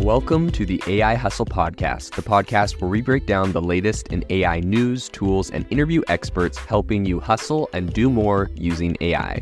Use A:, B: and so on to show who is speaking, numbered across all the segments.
A: Welcome to the AI Hustle Podcast, the podcast where we break down the latest in AI news, tools, and interview experts helping you hustle and do more using AI.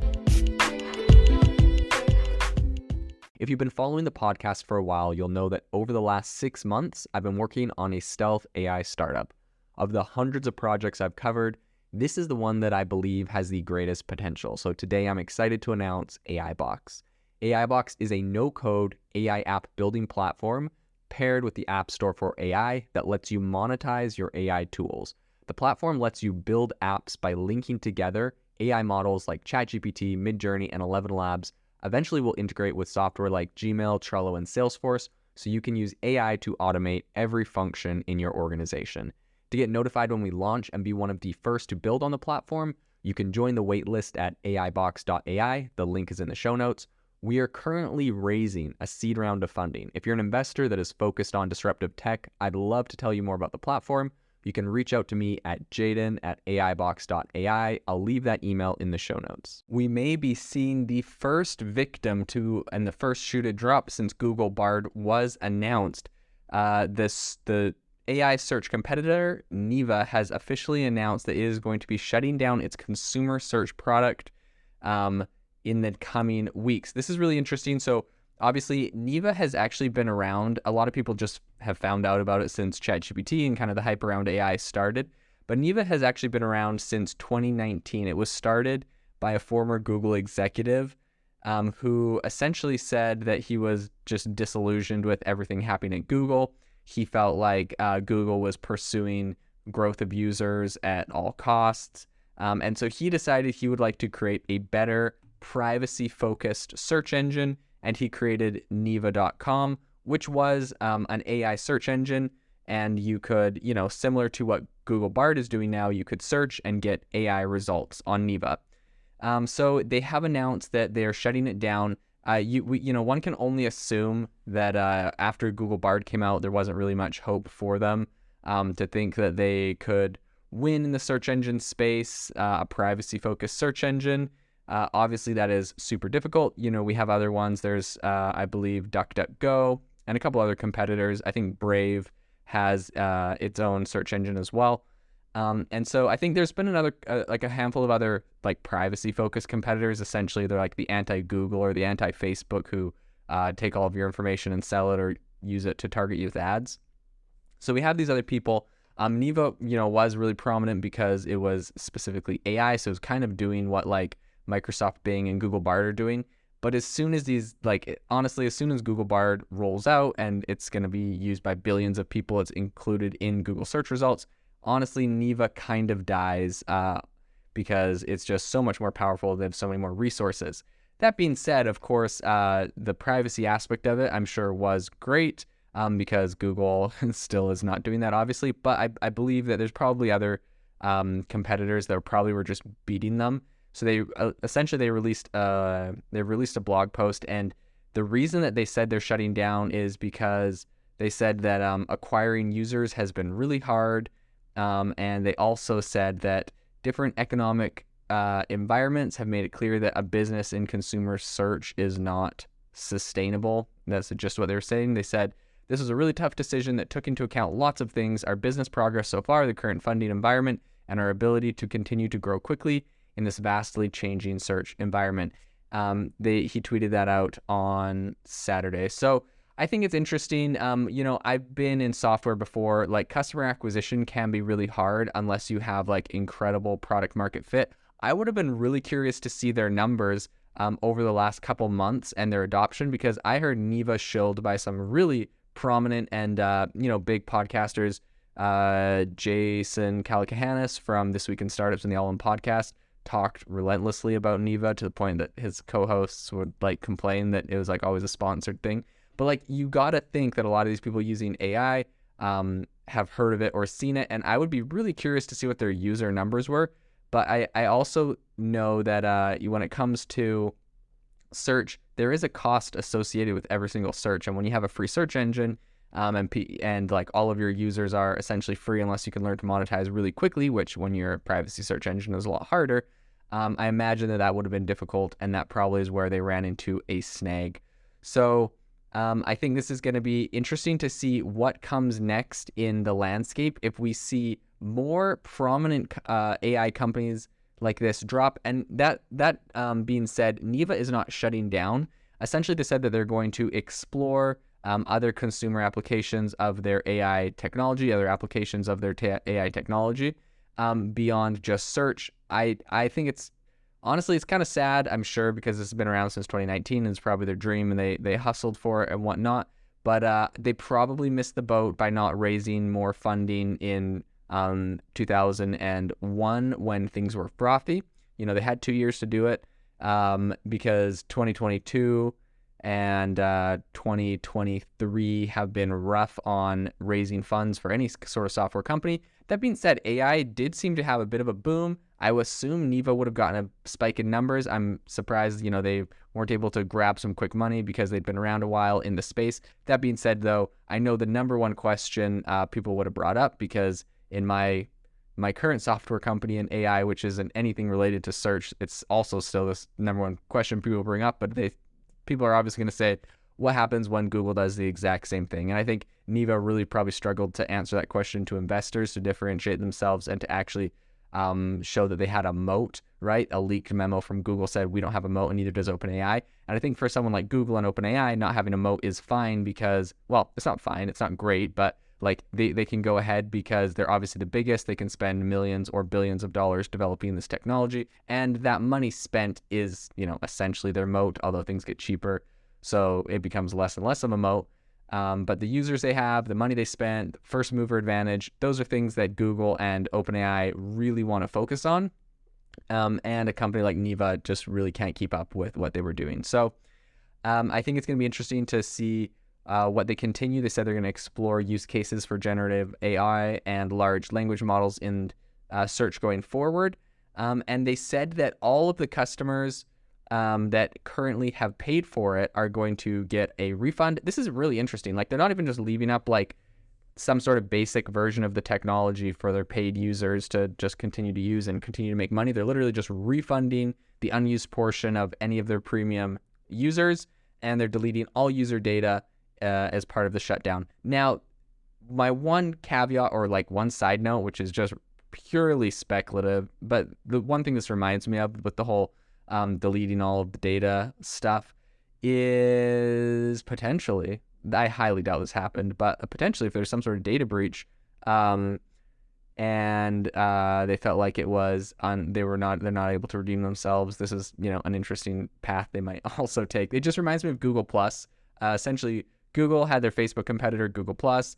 A: If you've been following the podcast for a while, you'll know that over the last 6 months, I've been working on a stealth AI startup. Of the hundreds of projects I've covered, this is the one that I believe has the greatest potential. So today I'm excited to announce AI Box. AI Box is a no-code AI app building platform paired with the App Store for AI that lets you monetize your AI tools. The platform lets you build apps by linking together AI models like ChatGPT, Midjourney, and 11 Labs. Eventually will integrate with software like Gmail, Trello, and Salesforce, so you can use AI to automate every function in your organization. To get notified when we launch and be one of the first to build on the platform, you can join the waitlist at aibox.ai. The link is in the show notes. We are currently raising a seed round of funding. If you're an investor that is focused on disruptive tech, I'd love to tell you more about the platform. You can reach out to me at jaden@aibox.ai. I'll leave that email in the show notes. We may be seeing the first victim to, and the first shoe to drop since Google Bard was announced. The AI search competitor, Neeva, has officially announced that it is going to be shutting down its consumer search product in the coming weeks. This is really interesting. So obviously, Neeva has actually been around. A lot of people just have found out about it since ChatGPT and kind of the hype around AI started. But Neeva has actually been around since 2019. It was started by a former Google executive who essentially said that he was just disillusioned with everything happening at Google. He felt like Google was pursuing growth of users at all costs. And so he decided he would like to create a better privacy-focused search engine, and he created Neeva.com, which was an AI search engine, and you could, similar to what Google Bard is doing now, you could search and get AI results on Neeva. So they have announced that they're shutting it down. One can only assume that after Google Bard came out, there wasn't really much hope for them to think that they could win in the search engine space, a privacy-focused search engine. Obviously, that is super difficult. We have other ones. There's, I believe, DuckDuckGo and a couple other competitors. I think Brave has its own search engine as well. And so I think there's been another, a handful of other privacy-focused competitors. Essentially, they're like the anti-Google or the anti-Facebook who take all of your information and sell it or use it to target you with ads. So we have these other people. Neeva, was really prominent because it was specifically AI. So it was kind of doing what Microsoft Bing and Google Bard are doing. But as soon as as soon as Google Bard rolls out and it's going to be used by billions of people, it's included in Google search results, honestly, Neeva kind of dies because it's just so much more powerful. They have so many more resources. That being said, of course, the privacy aspect of it, I'm sure, was great because Google still is not doing that, obviously. But I believe that there's probably other competitors that probably were just beating them. So they released a blog post, and the reason that they said they're shutting down is because they said that acquiring users has been really hard, and they also said that different economic environments have made it clear that a business in consumer search is not sustainable. That's just what they were saying. They said this was a really tough decision that took into account lots of things: our business progress so far, the current funding environment, and our ability to continue to grow quickly in this vastly changing search environment. He tweeted that out on Saturday. So I think it's interesting. I've been in software before. Customer acquisition can be really hard unless you have incredible product market fit. I would have been really curious to see their numbers over the last couple months and their adoption, because I heard Neeva shilled by some really prominent and big podcasters. Jason Calacanis from This Week in Startups and the All In podcast talked relentlessly about Neeva to the point that his co-hosts would complain that it was always a sponsored thing. But you gotta think that a lot of these people using AI have heard of it or seen it, and I would be really curious to see what their user numbers were. But I also know that when it comes to search, there is a cost associated with every single search, and when you have a free search engine and all of your users are essentially free unless you can learn to monetize really quickly, which when you're a privacy search engine is a lot harder. I imagine that would have been difficult, and that probably is where they ran into a snag. So I think this is going to be interesting to see what comes next in the landscape if we see more prominent AI companies like this drop. And that being said, Neeva is not shutting down. Essentially, they said that they're going to explore other consumer applications of their AI technology, other applications of their AI technology beyond just search. I think it's honestly, it's kind of sad, I'm sure, because this has been around since 2019 and it's probably their dream and they hustled for it and whatnot. But they probably missed the boat by not raising more funding in 2001 when things were frothy. You know, they had 2 years to do it because 2022 and 2023 have been rough on raising funds for any sort of software company. That being said, AI did seem to have a bit of a boom. I would assume Neeva would have gotten a spike in numbers. I'm surprised, they weren't able to grab some quick money because they'd been around a while in the space. That being said, though, I know the number one question people would have brought up, because in my current software company in AI, which isn't anything related to search, it's also still this number one question people bring up, but people are obviously going to say, what happens when Google does the exact same thing? And I think Neeva really probably struggled to answer that question to investors, to differentiate themselves and to actually show that they had a moat, right? A leaked memo from Google said, we don't have a moat, and neither does OpenAI. And I think for someone like Google and OpenAI, not having a moat is fine because, well, it's not fine, it's not great, but like they can go ahead because they're obviously the biggest. They can spend millions or billions of dollars developing this technology, and that money spent is, essentially their moat, although things get cheaper. So it becomes less and less of a moat. But the users they have, the money they spent, first mover advantage, those are things that Google and OpenAI really want to focus on. And a company like Neeva just really can't keep up with what they were doing. So I think it's going to be interesting to see what they continue. They said they're going to explore use cases for generative AI and large language models in search going forward. And they said that all of the customers that currently have paid for it are going to get a refund. This is really interesting. Like, they're not even just leaving up like some sort of basic version of the technology for their paid users to just continue to use and continue to make money. They're literally just refunding the unused portion of any of their premium users, and they're deleting all user data as part of the shutdown. Now, my one caveat, or like one side note, which is just purely speculative, but the one thing this reminds me of with the whole deleting all of the data stuff is potentially, I highly doubt this happened, but potentially if there's some sort of data breach and they felt like it was they're not able to redeem themselves, this is, an interesting path they might also take. It just reminds me of Google Plus. Essentially, Google had their Facebook competitor, Google Plus.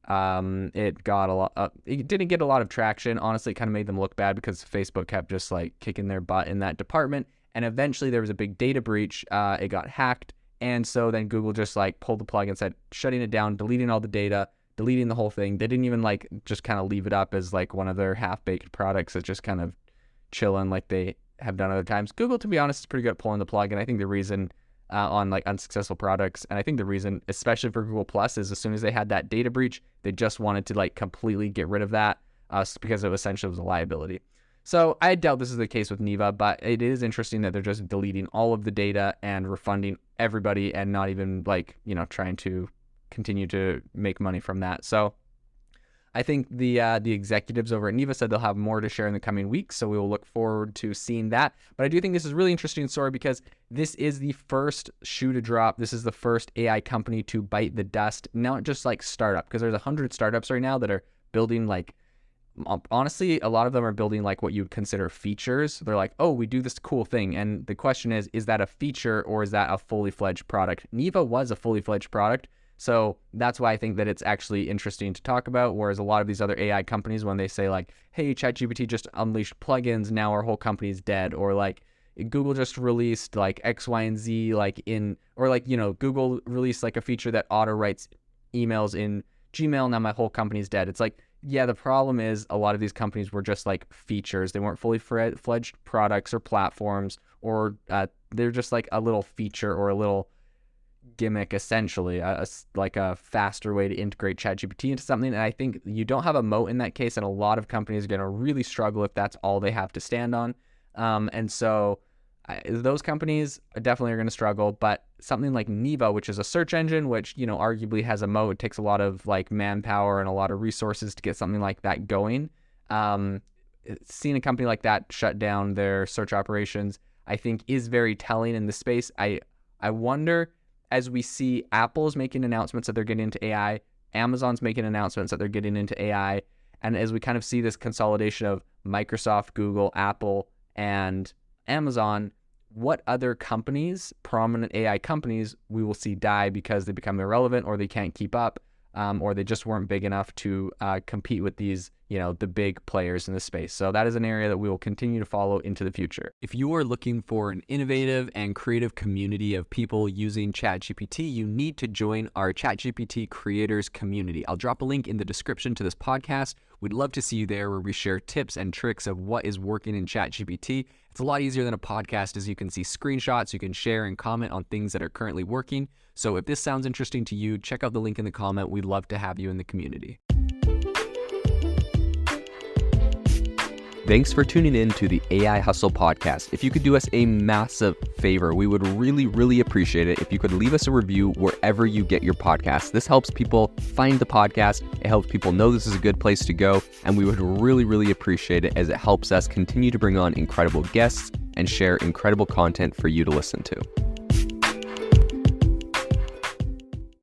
A: It got a lot. It didn't get a lot of traction. Honestly, it kind of made them look bad because Facebook kept just like kicking their butt in that department. And eventually, there was a big data breach. It got hacked, and so then Google just like pulled the plug and said, shutting it down, deleting all the data, deleting the whole thing. They didn't even like just kind of leave it up as like one of their half-baked products that's just kind of chilling like they have done other times. Google, to be honest, is pretty good at pulling the plug, and I think the reason on like unsuccessful products, and I think the reason, especially for Google Plus, is as soon as they had that data breach, they just wanted to like completely get rid of that because it essentially was a liability. So I doubt this is the case with Neeva, but it is interesting that they're just deleting all of the data and refunding everybody and not even like, trying to continue to make money from that. So I think the executives over at Neeva said they'll have more to share in the coming weeks, so we will look forward to seeing that. But I do think this is a really interesting story because this is the first shoe to drop. This is the first AI company to bite the dust, not just like startup, because there's 100 startups right now that are building like, honestly, a lot of them are building like what you would consider features. They're like, oh, we do this cool thing. And the question is that a feature or is that a fully fledged product? Neeva was a fully fledged product. So that's why I think that it's actually interesting to talk about. Whereas a lot of these other AI companies, when they say like, hey, ChatGPT just unleashed plugins, now our whole company's dead. Or like Google just released like X, Y, and Z, or Google released like a feature that auto writes emails in Gmail. Now my whole company's dead. It's like, yeah, the problem is a lot of these companies were just like features. They weren't fully fledged products or platforms, or they're just like a little feature or a little gimmick, essentially, like a faster way to integrate ChatGPT into something. And I think you don't have a moat in that case, and a lot of companies are going to really struggle if that's all they have to stand on. And so Those companies definitely are going to struggle, but something like Neeva, which is a search engine, which, arguably has a moat, it takes a lot of like manpower and a lot of resources to get something like that going. Seeing a company like that shut down their search operations, I think is very telling in the space. I wonder, as we see Apple's making announcements that they're getting into AI, Amazon's making announcements that they're getting into AI, and as we kind of see this consolidation of Microsoft, Google, Apple, and Amazon, what other companies, prominent AI companies, we will see die because they become irrelevant or they can't keep up, or they just weren't big enough to compete with these, the big players in the space. So that is an area that we will continue to follow into the future. If you are looking for an innovative and creative community of people using ChatGPT, you need to join our ChatGPT creators community. I'll drop a link in the description to this podcast. We'd love to see you there, where we share tips and tricks of what is working in ChatGPT. It's a lot easier than a podcast, as you can see screenshots, you can share and comment on things that are currently working. So if this sounds interesting to you, check out the link in the comment. We'd love to have you in the community. Thanks for tuning in to the AI Hustle podcast. If you could do us a massive favor, we would really, really appreciate it if you could leave us a review wherever you get your podcasts. This helps people find the podcast. It helps people know this is a good place to go. And we would really, really appreciate it, as it helps us continue to bring on incredible guests and share incredible content for you to listen to.